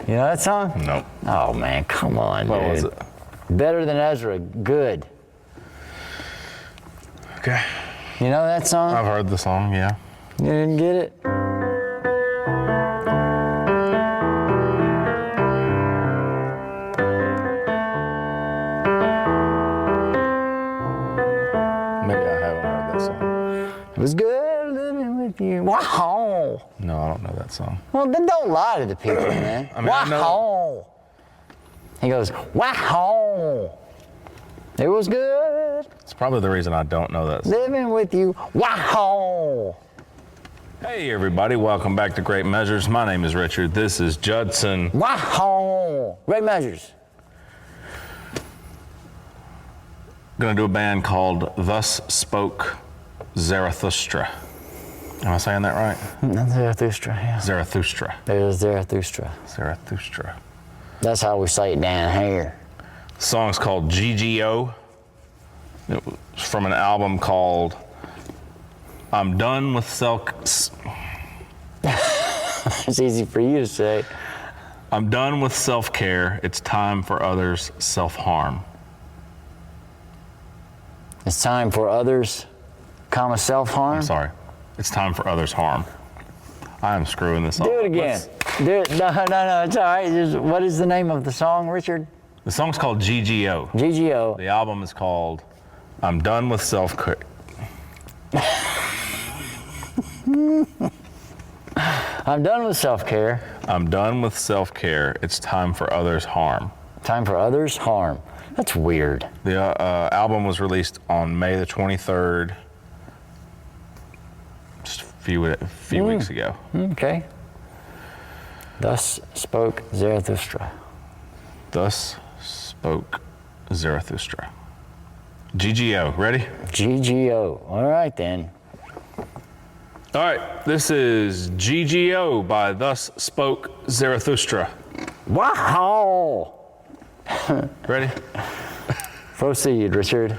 You know that song? No. Oh man, come on, What dude. was it? Better Than Ezra, good. Okay. You know that song? I've heard the song, yeah. You didn't get it? Maybe I haven't heard that song. It was good living with you. Wow. No, I don't know that song. Well, then don't lie to the people, man. I mean, I know- Wow. He goes, wow. It was good It's probably the reason I don't know that song. living with you. Wow. Hey everybody, welcome back to Great Measures. My name is Richard. This is Judson. Wow. Great Measures. Gonna do a band called Thus Spoke Zarathustra. Am I saying that right? Zarathustra, yeah. Zarathustra. There's Zarathustra. Zarathustra. That's how we say it down here. The song's called G.G.O. It was from an album called I'm Done with Self... It's easy for you to say. I'm done with self-care. It's time for others' self-harm. It's time for others, comma, self-harm. I'm sorry. It's time for others' harm. I am screwing this up. Do it again. Do it. No, it's all right. What is the name of the song, Richard? The song's called G.G.O. G.G.O. The album is called I'm Done with Self-Care. I'm done with self-care. I'm done with self-care. It's time for others' harm. Time for others' harm. That's weird. The album was released on May the 23rd, just a few weeks ago. Okay. Thus Spoke Zarathustra. Thus Spoke Zarathustra. G.G.O. Ready? G.G.O. All right then. All right, this is G.G.O. by Thus Spoke Zarathustra. Wow. Ready? Proceed, Richard.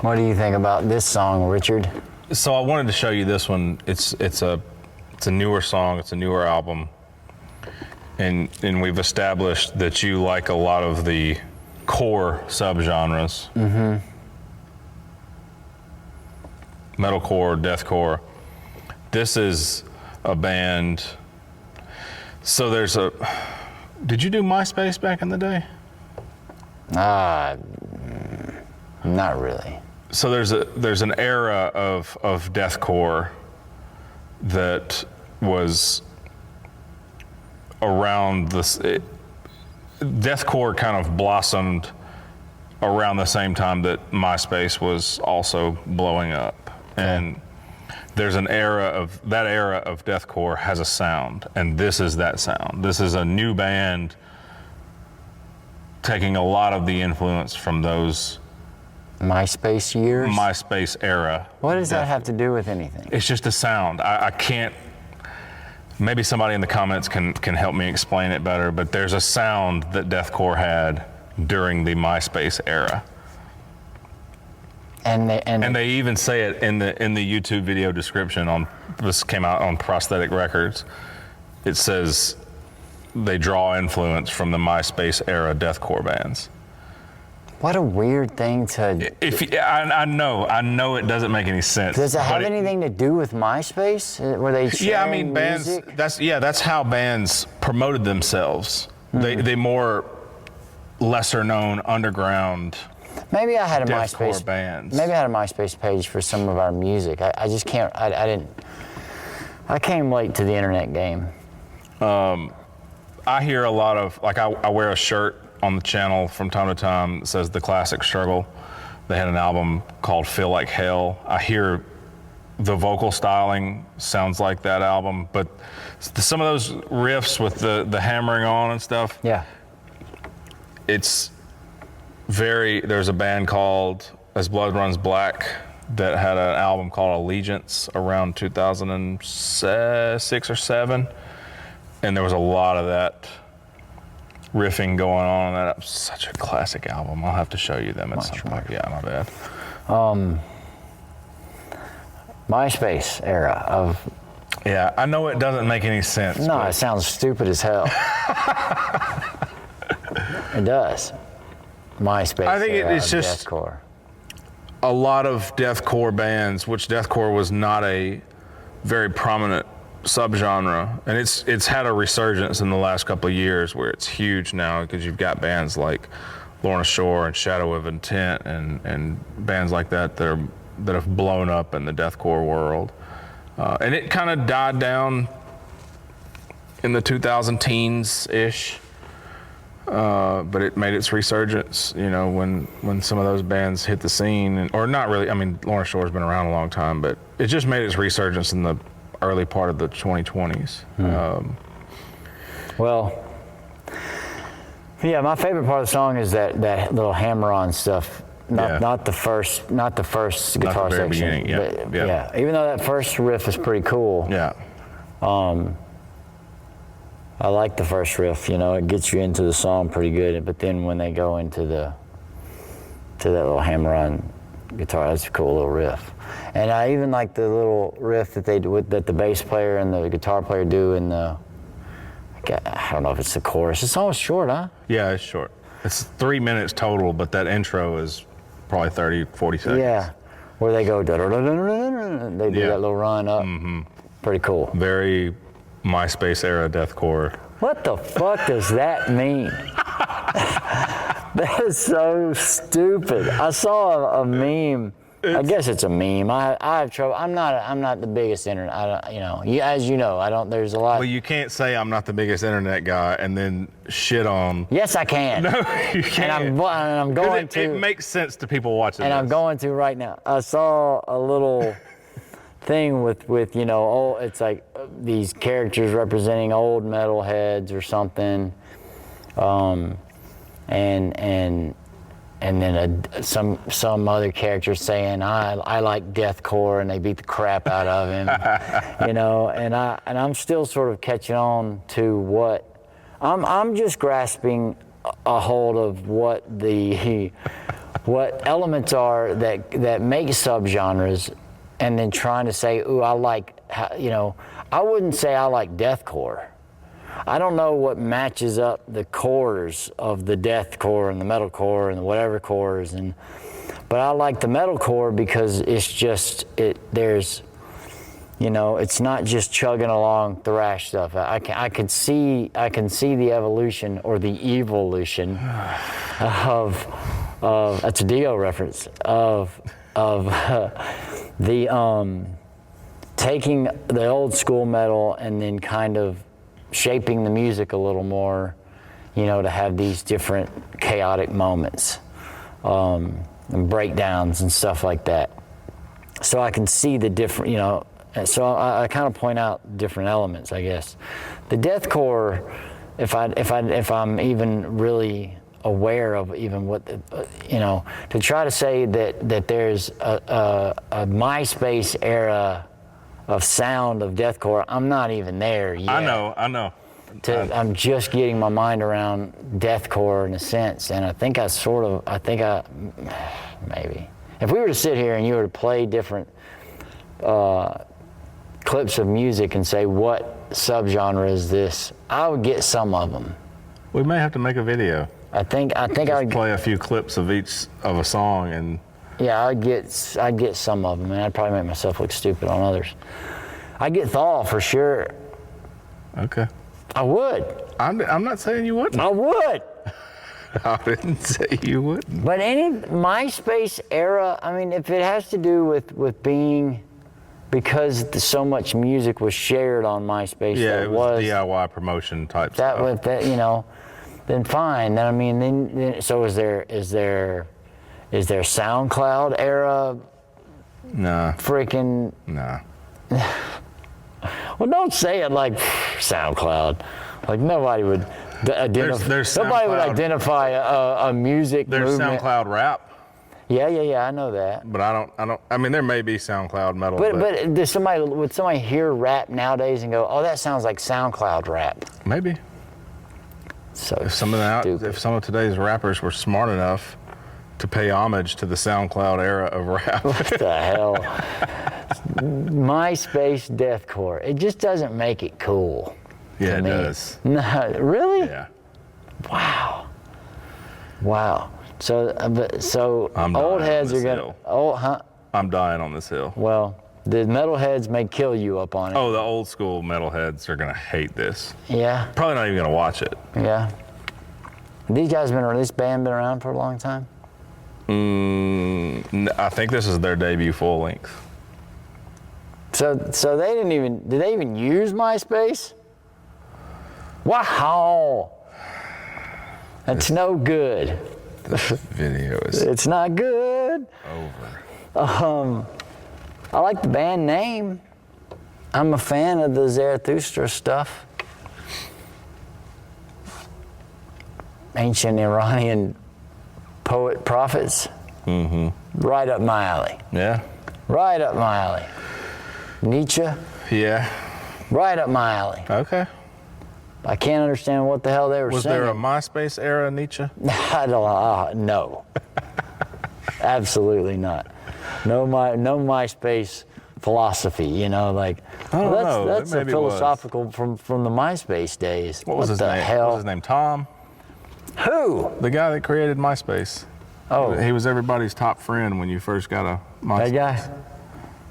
What do you think about this song, Richard? So I wanted to show you this one. It's a newer song. It's a newer album, and we've established that you like a lot of the core subgenres. Mm-hmm. Metalcore, deathcore. This is a band. So there's a. Did you do MySpace back in the day? Not really. So there's an era of deathcore that was around this. Deathcore kind of blossomed around the same time that MySpace was also blowing up, and there's an era of deathcore has a sound, and this is that sound. This is a new band taking a lot of the influence from those MySpace years? MySpace era. What does that have to do with anything? It's just a sound. I can't, maybe somebody in the comments can help me explain it better, but there's a sound that deathcore had during the MySpace era. And they even say it in the YouTube video description. This came out on Prosthetic Records. It says they draw influence from the MySpace era deathcore bands. What a weird thing to. I know it doesn't make any sense. Does it have anything to do with MySpace? Were they sharing music? That's how bands promoted themselves. Mm-hmm. They more lesser known underground. Maybe I had a MySpace bands. Maybe I had a MySpace page for some of our music. I just can't. I didn't. I came late to the internet game. I hear a lot of I wear a shirt on the channel from time to time that says The Classic Struggle. They had an album called Feel Like Hell. I hear the vocal styling sounds like that album, but some of those riffs with the hammering on and stuff. Yeah. It's there's a band called As Blood Runs Black that had an album called Allegiance around 2006 or 7, and there was a lot of that riffing going on. That's such a classic album. I'll have to show you them at some point. Yeah, my bad. MySpace era of. Yeah, I know it doesn't make any sense. No, it sounds stupid as hell. It does. MySpace. I think era it's of just deathcore. A lot of deathcore bands, which deathcore was not a very prominent subgenre, and it's had a resurgence in the last couple of years where it's huge now because you've got bands like Lorna Shore and Shadow of Intent and bands like that that have blown up in the deathcore world, and it kind of died down in the 2010s ish, but it made its resurgence, when some of those bands hit the scene, or not really. I mean, Lorna Shore's been around a long time, but it just made its resurgence in the early part of the 2020s. Well, yeah, my favorite part of the song is that little hammer-on stuff. Not the first guitar section. Beginning. Yeah. Even though that first riff is pretty cool. Yeah. I like the first riff. It gets you into the song pretty good. But then when they go into that little hammer-on guitar, that's a cool little riff. And I even like the little riff that they do that the bass player and the guitar player do in the. I don't know if it's the chorus. It's almost short, huh? Yeah, it's short. It's 3 minutes total, but that intro is probably 30, 40 seconds. Yeah, where they go, they do that little run up. Mm-hmm. Pretty cool. Very MySpace era deathcore. What the fuck does that mean? That is so stupid. I saw a meme. I guess it's a meme. I have trouble. I'm not the biggest internet. As you know, I don't. There's a lot. Well, you can't say I'm not the biggest internet guy and then shit on. Yes, I can. No, you can't. And I'm going to. It makes sense to people watching. And this. I'm going to right now. I saw a little thing with it's like these characters representing old metalheads or something, and then some other character saying I like deathcore, and they beat the crap out of him, and I'm still sort of catching on to what I'm just grasping a hold of what what elements are that make subgenres, and then trying to say, ooh, I like, I wouldn't say I like deathcore. I don't know what matches up the cores of the deathcore and the metalcore and the whatever cores, but I like the metalcore because it's just there's, it's not just chugging along thrash stuff. I can see the evolution or the evolution of that's a G.G.O reference of the taking the old school metal and then kind of shaping the music a little more, to have these different chaotic moments and breakdowns and stuff like that. So I can see the different, so I kind of point out different elements, I guess. The deathcore, if I'm even really aware of even what, to try to say that there's a MySpace era of sound of deathcore, I'm not even there yet. I know. I'm just getting my mind around deathcore in a sense, and I think maybe. If we were to sit here and you were to play different clips of music and say, what subgenre is this? I would get some of them. We may have to make a video. I think I would play a few clips of each of a song and. Yeah, I'd get some of them, and I'd probably make myself look stupid on others. I'd get Thaw for sure. Okay. I would. I'm not saying you wouldn't. I would. I didn't say you wouldn't. But any MySpace era, I mean, if it has to do with being, because so much music was shared on MySpace, yeah, it was DIY promotion type stuff. Then fine. Then I mean, then so is there SoundCloud era? Nah. Freaking. Nah. Well, don't say it like SoundCloud. Like nobody would identify. Nobody would identify a music There's movement. SoundCloud rap. Yeah, I know that. But I don't. I mean, there may be SoundCloud metal. But would somebody hear rap nowadays and go, "Oh, that sounds like SoundCloud rap"? Maybe. So if some of today's rappers were smart enough to pay homage to the SoundCloud era of rap. What the hell? MySpace deathcore. It just doesn't make it cool. Yeah, it does. No, really? Yeah. Wow. So I'm old dying heads on are this gonna. hill. Oh, huh? I'm dying on this hill. Well, the metalheads may kill you up on it. Oh, the old school metalheads are gonna hate this. Yeah. Probably not even gonna watch it. Yeah. This band been around for a long time? I think this is their debut full length. So did they even use MySpace? Wow. That's no good. This video is It's not good. over. I like the band name. I'm a fan of the Zarathustra stuff. Ancient Iranian poet prophets. Mm-hmm. Right up my alley. Yeah. Right up my alley. Nietzsche. Yeah. Right up my alley. Okay. I can't understand what the hell they were Was saying. there a MySpace era Nietzsche? I don't. No. Absolutely not. No MySpace philosophy. That's the philosophical from the MySpace days. What was his name? Hell? What was his name? Tom? Who? The guy that created MySpace. Oh. He was everybody's top friend when you first got a MySpace. That guy?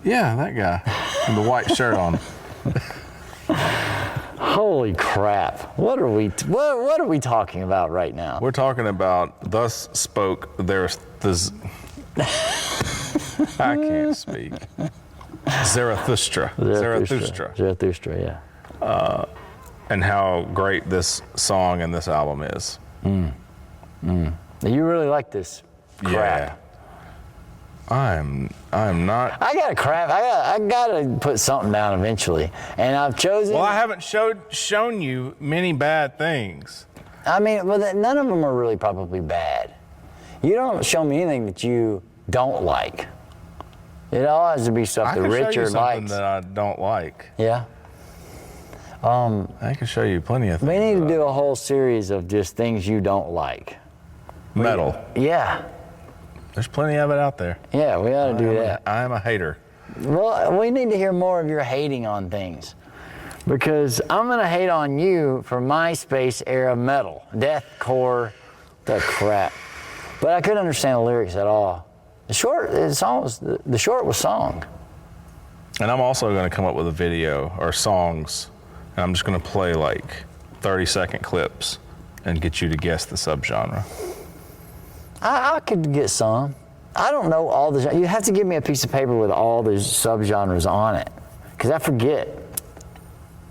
Yeah, that guy. With the white shirt on. Holy crap. What are we talking about right now? We're talking about Thus Spoke Zarathustra. I can't speak. Zarathustra. Zarathustra, yeah. And how great this song and this album is. You really like this crap. Yeah. I'm not. I got crap. I gotta put something down eventually, and I've chosen. Well, I haven't shown you many bad things. I mean, none of them are really probably bad. You don't show me anything that you don't like. It all has to be stuff that Richard I can show you something likes. that I don't like. Yeah. I can show you plenty of things. We need to do a whole series of just things you don't like. Metal. Yeah. There's plenty of it out there. Yeah, we ought to do that. I am a hater. Well, we need to hear more of your hating on things. Because I'm going to hate on you for MySpace era metal, deathcore, the crap. But I couldn't understand the lyrics at all. The short was song. And I'm also going to come up with a video or songs, and I'm just going to play like 30-second clips and get you to guess the subgenre. I could get some. I don't know all the. You have to give me a piece of paper with all the subgenres on it, because I forget.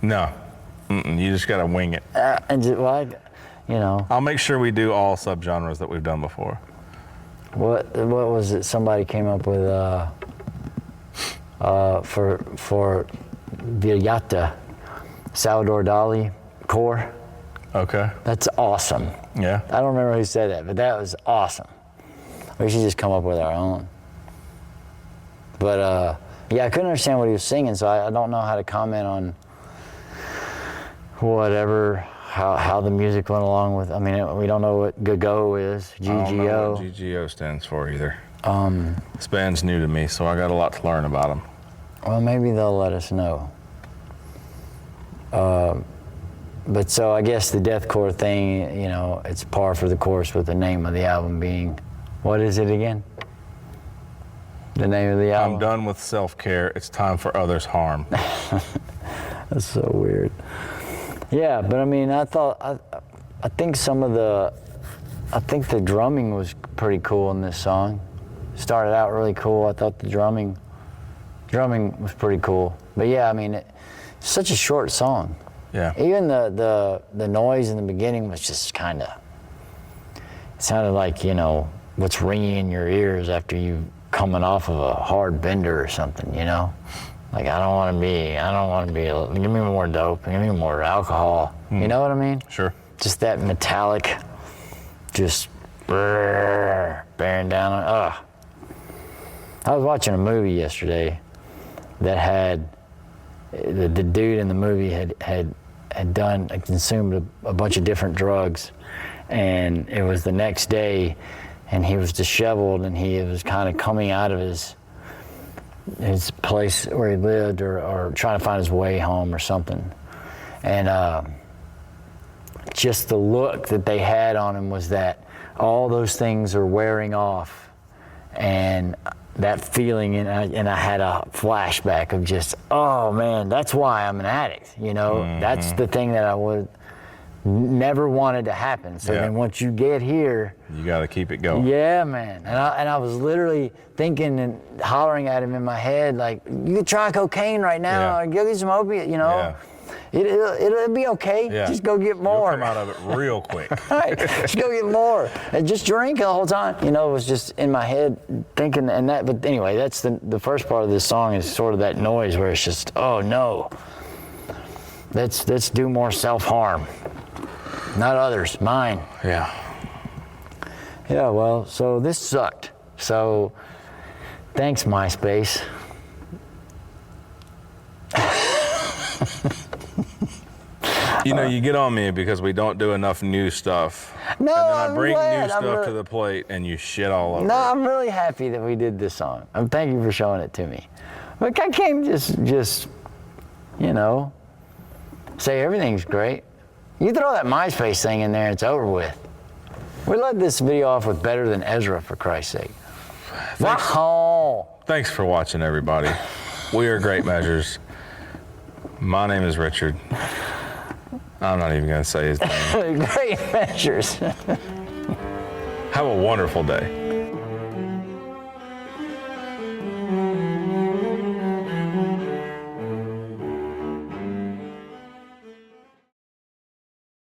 No, you just got to wing it. And just, well, I'll make sure we do all subgenres that we've done before. What was it? Somebody came up with for Villata, Salvador Dali, core. Okay. That's awesome. Yeah. I don't remember who said that, but that was awesome. We should just come up with our own. But yeah, I couldn't understand what he was singing, so I don't know how to comment on whatever, how the music went along with. I mean, we don't know what G.G.O is. G.G.O. I don't know what G.G.O stands for either. This band's new to me, so I got a lot to learn about them. Well, maybe they'll let us know. But so I guess the deathcore thing, it's par for the course with the name of the album being, what is it again? The name of the album? I'm done with self-care. It's time for others' harm. That's so weird. Yeah, but I mean, I think the drumming was pretty cool in this song. Started out really cool. I thought the drumming was pretty cool. But yeah, I mean, it's such a short song. Yeah. Even the noise in the beginning was just kind of, it sounded like, what's ringing in your ears after you coming off of a hard bender or something, Like, I don't want to be, give me more dope, give me more alcohol. You know what I mean? Sure. Just that metallic, just bearing down on, I was watching a movie yesterday that had, the dude in the movie had consumed a bunch of different drugs, and it was the next day, and he was disheveled, and he was kind of coming out of his place where he lived, or trying to find his way home or something. And just the look that they had on him was that all those things are wearing off, and that feeling, and I had a flashback of just, oh man, that's why I'm an addict, Mm-hmm. That's the thing that I would never wanted to happen. So then once you get here, you got to keep it going. Yeah, man. And I was literally thinking and hollering at him in my head, like, you could try cocaine right now, or go get some opiate, Yeah. It'll be okay. Yeah. Just go get more. You'll come out of it real quick. Right. Just go get more. And just drink the whole time. It was just in my head thinking, and that, but anyway, that's the first part of this song is sort of that noise where it's just, oh no. Let's do more self-harm. Not others, mine. Yeah. Yeah, well, so this sucked. So thanks, MySpace. You get on me because we don't do enough new stuff. No, and then I I'm bring glad. new stuff to the plate and you shit all over No, it. I'm really happy that we did this song. Thank you for showing it to me. But I can't just say everything's great. You throw that MySpace thing in there and it's over with. We let this video off with Better Than Ezra, for Christ's sake. Wow. Thanks for watching, everybody. We are Great Measures. My name is Richard. I'm not even going to say his name. Great Measures. Have a wonderful day.